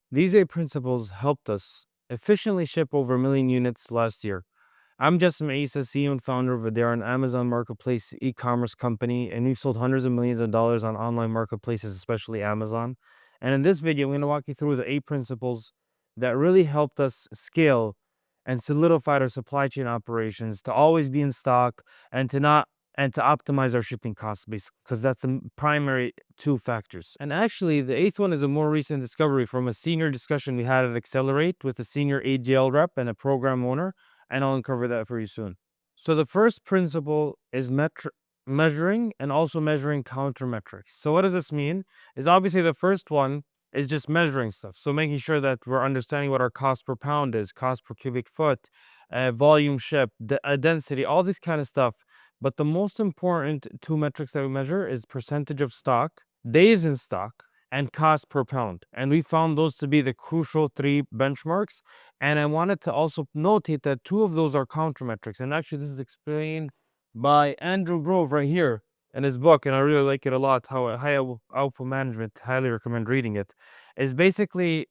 These 8 principles helped us efficiently ship over 1 million units last year. I'm Jasim Eisa, CEO and founder of Voadera, an Amazon marketplace e-commerce company, and we've sold hundreds of millions of dollars on online marketplaces, especially Amazon. And in this video, I'm going to walk you through the 8 principles that really helped us scale and solidified our supply chain operations to always be in stock and to not and to optimize our shipping costs, basically, because that's the primary two factors. And actually, the eighth one is a more recent discovery from a senior discussion we had at Accelerate with a senior AGL rep and a program owner, and I'll uncover that for you soon. So the first principle is measuring and also measuring countermetrics. So what does this mean? Is obviously the first one is just measuring stuff. So making sure that we're understanding what our cost per pound is, cost per cubic foot, volume shipped, density, all this kind of stuff. But the most important two metrics that we measure is percentage of stock, days in stock, and cost per pound. And we found those to be the crucial three benchmarks. And I wanted to also notate that two of those are countermetrics. And actually, this is explained by Andrew Grove right here in his book. And I really like it a lot. How High Alpha Management, highly recommend reading it. Is basically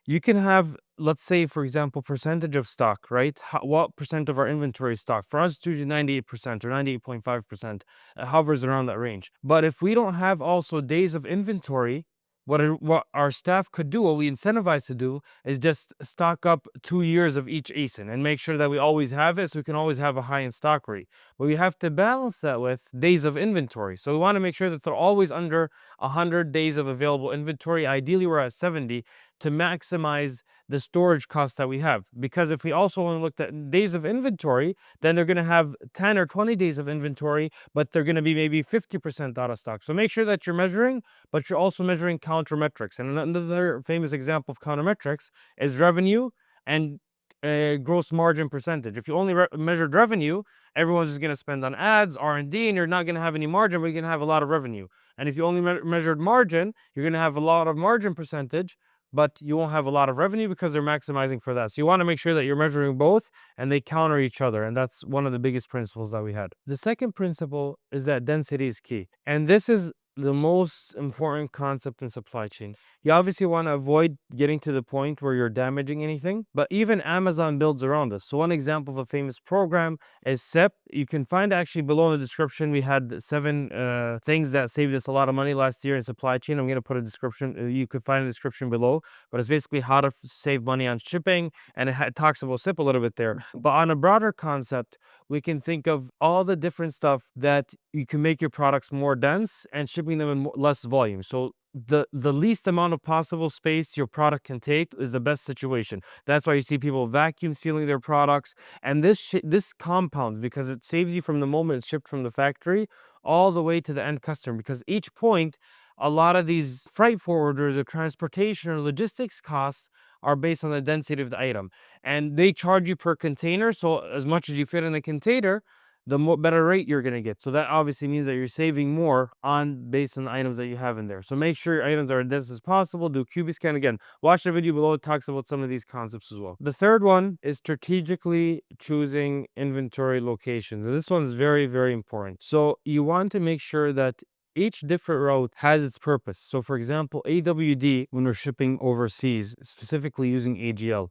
you can have, let's say, for example, percentage of stock, right? What percent of our inventory is stock? For us, it's usually 98% or 98.5%. It hovers around that range. But if we don't have also days of inventory, what our staff could do, what we incentivize to do, is just stock up 2 years of each ASIN and make sure that we always have it so we can always have a high in stock rate. But we have to balance that with days of inventory. So we want to make sure that they're always under 100 days of available inventory. Ideally, we're at 70 to maximize the storage costs that we have. Because if we also only looked at days of inventory, then they're going to have 10 or 20 days of inventory, but they're going to be maybe 50% out of stock. So make sure that you're measuring, but you're also measuring countermetrics. And another famous example of countermetrics is revenue and gross margin percentage. If you only measured revenue, everyone's just going to spend on ads, R&D, and you're not going to have any margin, but you're going to have a lot of revenue. And if you only measured margin, you're going to have a lot of margin percentage, but you won't have a lot of revenue because they're maximizing for that. So you want to make sure that you're measuring both and they counter each other. And that's one of the biggest principles that we had. The second principle is that density is key. And this is the most important concept in supply chain. You obviously want to avoid getting to the point where you're damaging anything, but even Amazon builds around this. So one example of a famous program is SEP. You can find actually below in the description, we had 7 things that saved us a lot of money last year in supply chain. I'm going to put a description, you could find a description below, but it's basically how to save money on shipping, and it talks about SIP a little bit there. But on a broader concept, we can think of all the different stuff that you can make your products more dense and shipping them in less volume. So the least amount of possible space your product can take is the best situation. That's why you see people vacuum sealing their products, and this compounds because it saves you from the moment it's shipped from the factory all the way to the end customer. Because each point, a lot of these freight forwarders or transportation or logistics costs are based on the density of the item, and they charge you per container. So as much as you fit in a container, the better rate you're going to get. So that obviously means that you're saving more on based on the items that you have in there. So make sure your items are as dense as possible. Do QB scan again. Watch the video below. It talks about some of these concepts as well. The third one is strategically choosing inventory locations. And this one is very, very important. So you want to make sure that each different route has its purpose. So for example, AWD, when we're shipping overseas, specifically using AGL,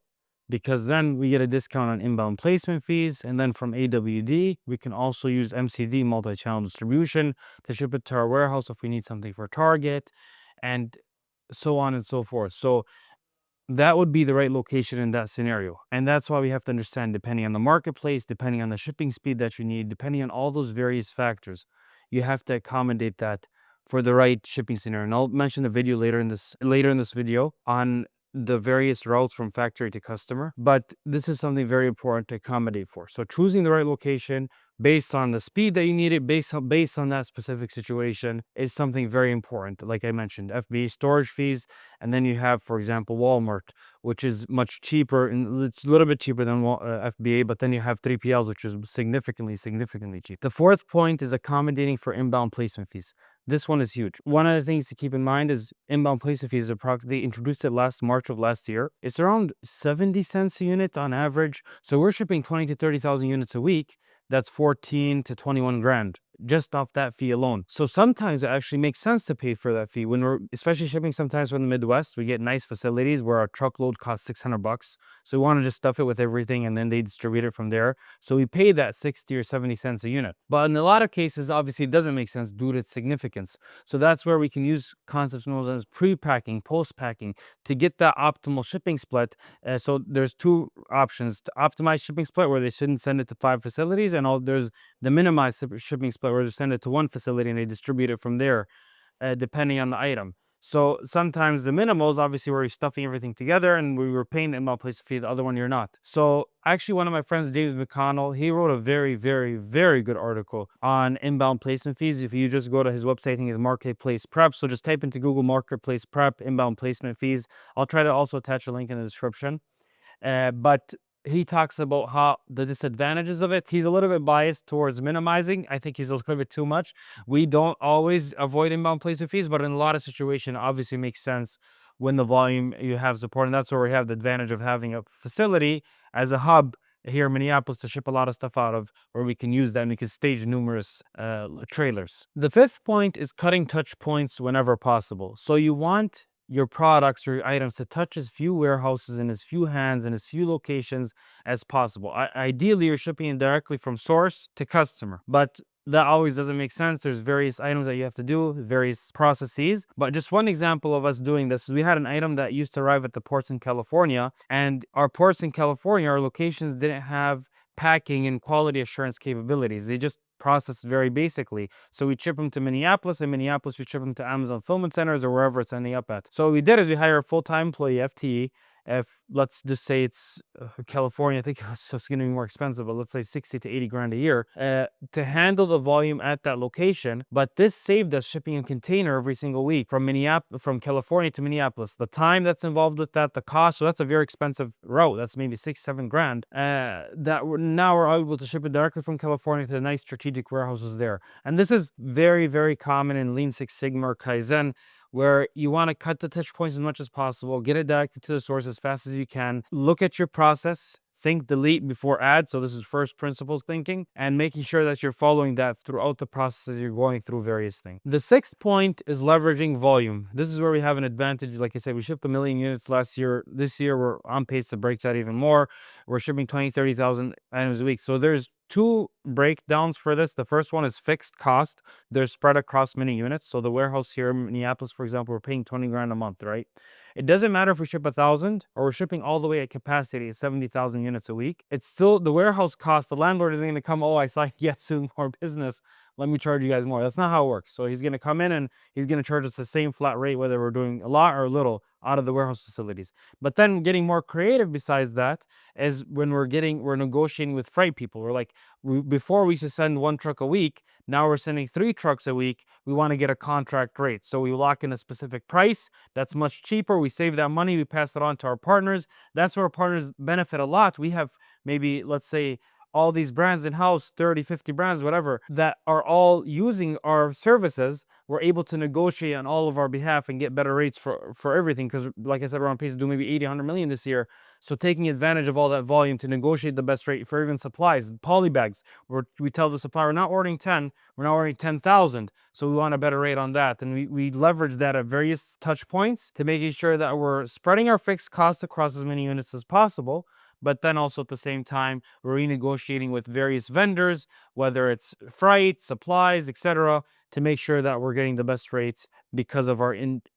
because then we get a discount on inbound placement fees. And then from AWD, we can also use MCD, multi-channel distribution, to ship it to our warehouse if we need something for Target, and so on and so forth. So that would be the right location in that scenario. And that's why we have to understand, depending on the marketplace, depending on the shipping speed that you need, depending on all those various factors, you have to accommodate that for the right shipping scenario. And I'll mention the video later in this video on the various routes from factory to customer. But this is something very important to accommodate for. So choosing the right location based on the speed that you need it, based on that specific situation, is something very important. Like I mentioned, FBA storage fees, and then you have, for example, Walmart, which is much cheaper, and it's a little bit cheaper than FBA, but then you have 3PLs, which is significantly cheap. The fourth point is accommodating for inbound placement fees. This one is huge. One of the things to keep in mind is inbound placement fees. They introduced it March of last year. It's around 70 cents a unit on average. So we're shipping 20 to 30,000 units a week. That's 14 to 21 grand just off that fee alone. So sometimes it actually makes sense to pay for that fee when we're, especially shipping sometimes from the Midwest. We get nice facilities where our truckload costs $600. So we want to just stuff it with everything and then they distribute it from there. So we pay that 60 or 70 cents a unit. But in a lot of cases, obviously it doesn't make sense due to its significance. So that's where we can use concepts known as pre-packing, post-packing to get that optimal shipping split. So there's two options: to optimize shipping split where they shouldn't send it to 5 facilities, and there's the minimized shipping split where they send it to one facility and they distribute it from there, depending on the item. So sometimes the minimals, obviously, where you're stuffing everything together and we were paying the inbound place fee, the other one you're not. So actually, one of my friends, James McConnell, he wrote a very, very, very good article on inbound placement fees. If you just go to his website, I think it's Marketplace Prep. So just type into Google Marketplace Prep inbound placement fees. I'll try to also attach a link in the description. But he talks about how the disadvantages of it. He's a little bit biased towards minimizing. I think he's a little bit too much. We don't always avoid inbound placement fees, but in a lot of situations, obviously makes sense when the volume you have support. And that's where we have the advantage of having a facility as a hub here in Minneapolis to ship a lot of stuff out of, where we can use that and we can stage numerous trailers. The fifth point is cutting touch points whenever possible. So you want your products or your items to touch as few warehouses and as few hands and as few locations as possible. Ideally, you're shipping directly from source to customer, but that always doesn't make sense. There's various items that you have to do, various processes. But just one example of us doing this is we had an item that used to arrive at the ports in California, and our ports in California, our locations didn't have packing and quality assurance capabilities. They just processed very basically. So we ship them to Minneapolis, and Minneapolis we ship them to Amazon fulfillment centers or wherever it's ending up at. So what we did is we hire a full-time employee, FTE. If let's just say it's California, I think it's going to be more expensive, but let's say 60 to 80 grand a year to handle the volume at that location. But this saved us shipping a container every single week from from California to Minneapolis. The time that's involved with that, the cost, so that's a very expensive route. That's maybe 6-7 grand. Now we're able to ship it directly from California to the nice strategic warehouses there. And this is very, very common in Lean Six Sigma or Kaizen, where you want to cut the touch points as much as possible, get it directly to the source as fast as you can, look at your process, think delete before add. So this is first principles thinking, and making sure that you're following that throughout the process as you're going through various things. The sixth point is leveraging volume. This is where we have an advantage. Like I said, we shipped 1 million units last year. This year, we're on pace to break that even more. We're shipping 20, 30,000 items a week. So there's two breakdowns for this. The first one is fixed cost. They're spread across many units. So the warehouse here in Minneapolis, for example, we're paying 20 grand a month, right? It doesn't matter if we ship 1,000 or we're shipping all the way at capacity at 70,000 units a week. It's still the warehouse cost. The landlord isn't going to come, oh, I saw yet soon more business, let me charge you guys more. That's not how it works. So he's going to come in and he's going to charge us the same flat rate, whether we're doing a lot or a little out of the warehouse facilities. But then getting more creative besides that is when we're negotiating with freight people. We're like, before we used to send 1 truck a week. Now we're sending 3 trucks a week. We want to get a contract rate. So we lock in a specific price that's much cheaper. We save that money. We pass it on to our partners. That's where our partners benefit a lot. We have maybe, let's say, all these brands in-house, 30, 50 brands, whatever, that are all using our services. We're able to negotiate on all of our behalf and get better rates for everything. Because like I said, we're on pace to do maybe 80, 100 million this year. So taking advantage of all that volume to negotiate the best rate for even supplies, poly bags, we tell the supplier, we're not ordering 10, we're not ordering 10,000. So we want a better rate on that. And we leverage that at various touch points to making sure that we're spreading our fixed costs across as many units as possible. But then also at the same time, we're renegotiating with various vendors, whether it's freight, supplies, etc., to make sure that we're getting the best rates because of our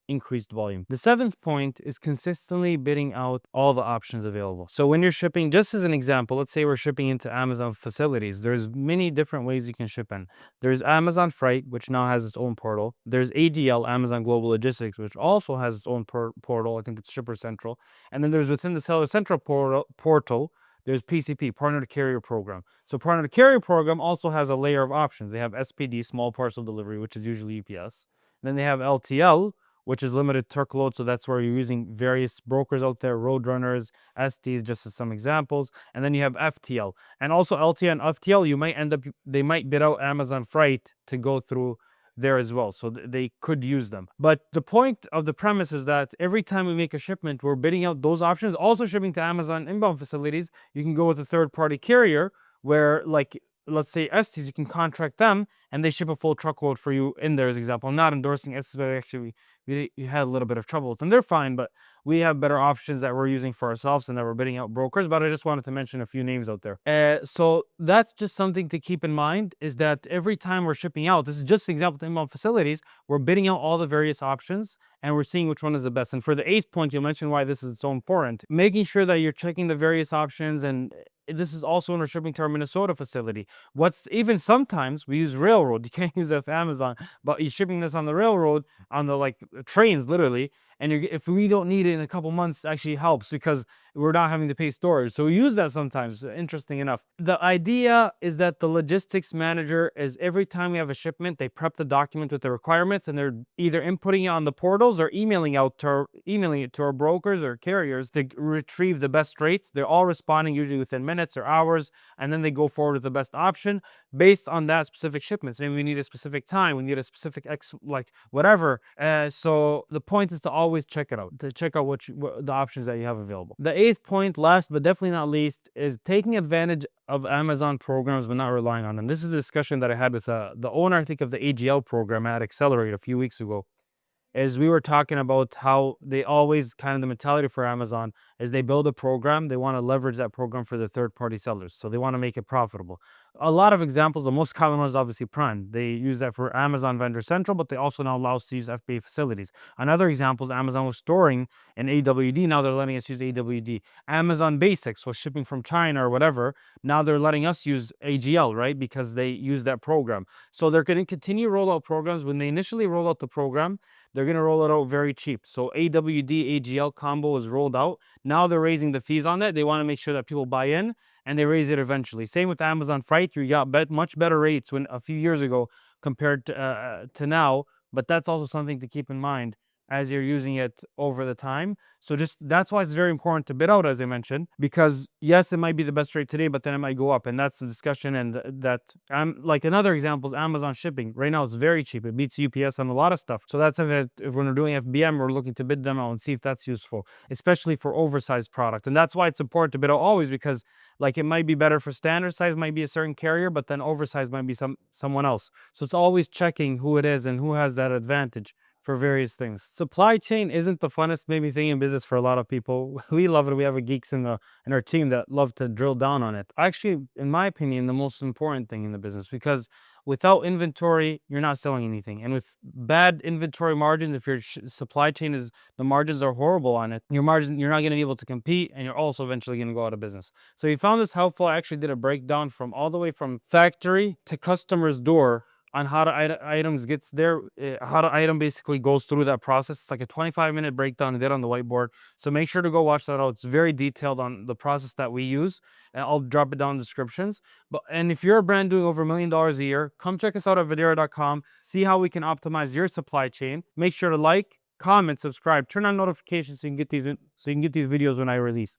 increased volume. The seventh point is consistently bidding out all the options available. So when you're shipping, just as an example, let's say we're shipping into Amazon facilities, there's many different ways you can ship in. There's Amazon Freight, which now has its own portal. There's AGL, Amazon Global Logistics, which also has its own portal. I think it's Shipper Central. And then there's within the Seller Central portal, there's PCP, Partner to Carrier Program. So Partner to Carrier Program also has a layer of options. They have SPD, Small Parcel Delivery, which is usually UPS. Then they have LTL, which is limited truckload. So that's where you're using various brokers out there, Roadrunners, STs, just as some examples. And then you have FTL. And also LTL and FTL, they might bid out Amazon Freight to go through there as well. So they could use them. But the point of the premise is that every time we make a shipment, we're bidding out those options. Also shipping to Amazon inbound facilities, you can go with a third-party carrier where, like, let's say Estes, you can contract them and they ship a full truckload for you in there as example. I'm not endorsing Estes, but actually we had a little bit of trouble with them. They're fine, but we have better options that we're using for ourselves and that we're bidding out brokers. But I just wanted to mention a few names out there. So that's just something to keep in mind, is that every time we're shipping out, this is just an example to inbound facilities, we're bidding out all the various options and we're seeing which one is the best. And for the eighth point, you'll mention why this is so important, making sure that you're checking the various options. And this is also when we're shipping to our Minnesota facility. What's even sometimes we use railroad. You can't use that with Amazon, but you're shipping this on the railroad, on the like trains literally. And if we don't need it in a couple months, it actually helps because we're not having to pay storage. So we use that sometimes, interesting enough. The idea is that the logistics manager is, every time we have a shipment, they prep the document with the requirements and they're either inputting it on the portals or emailing it to our brokers or carriers to retrieve the best rates. They're all responding usually within minutes or hours, and then they go forward with the best option based on that specific shipment. So maybe we need a specific time, we need a specific like whatever. So the point is to always check it out, to check out what the options that you have available. The eighth point, last but definitely not least, is taking advantage of Amazon programs but not relying on them. This is a discussion that I had with the owner, I think, of the AGL program at Accelerate a few weeks ago. Is we were talking about how they always, kind of the mentality for Amazon is they build a program, they want to leverage that program for the third party sellers. So they want to make it profitable. A lot of examples, the most common one is obviously Prime. They use that for Amazon Vendor Central, but they also now allow us to use FBA facilities. Another example is Amazon was storing in AWD. Now they're letting us use AWD. Amazon Basics was shipping from China or whatever. Now they're letting us use AGL, right? Because they use that program. So they're going to continue to roll out programs. When they initially roll out the program, they're going to roll it out very cheap. So AWD AGL combo is rolled out. Now they're raising the fees on that. They want to make sure that people buy in, and they raise it eventually. Same with Amazon Freight. You got much better rates when a few years ago compared to now. But that's also something to keep in mind as you're using it over the time. So just that's why it's very important to bid out, as I mentioned, because yes, it might be the best rate today, but then it might go up, and that's the discussion. And that I'm like, another example is Amazon shipping. Right now, it's very cheap. It beats UPS on a lot of stuff. So that's if we're doing FBM, we're looking to bid them out and see if that's useful, especially for oversized product. And that's why it's important to bid out always, because like it might be better for standard size, might be a certain carrier, but then oversized might be someone else. So it's always checking who it is and who has that advantage for various things. Supply chain isn't the funnest maybe thing in business for a lot of people. We love it. We have geeks in our team that love to drill down on it. Actually, in my opinion, the most important thing in the business, because without inventory, you're not selling anything. And with bad inventory margins, if your supply chain is, the margins are horrible on it, you're not going to be able to compete, and you're also eventually going to go out of business. So if you found this helpful, I actually did a breakdown from all the way from factory to customer's door on how the items gets there, how the item basically goes through that process. It's like a 25-minute breakdown I did on the whiteboard. So make sure to go watch that out. It's very detailed on the process that we use. And I'll drop it down in the descriptions. And if you're a brand doing over $1 million a year, come check us out at Voadera.com. See how we can optimize your supply chain. Make sure to like, comment, subscribe, turn on notifications so you can get these videos when I release.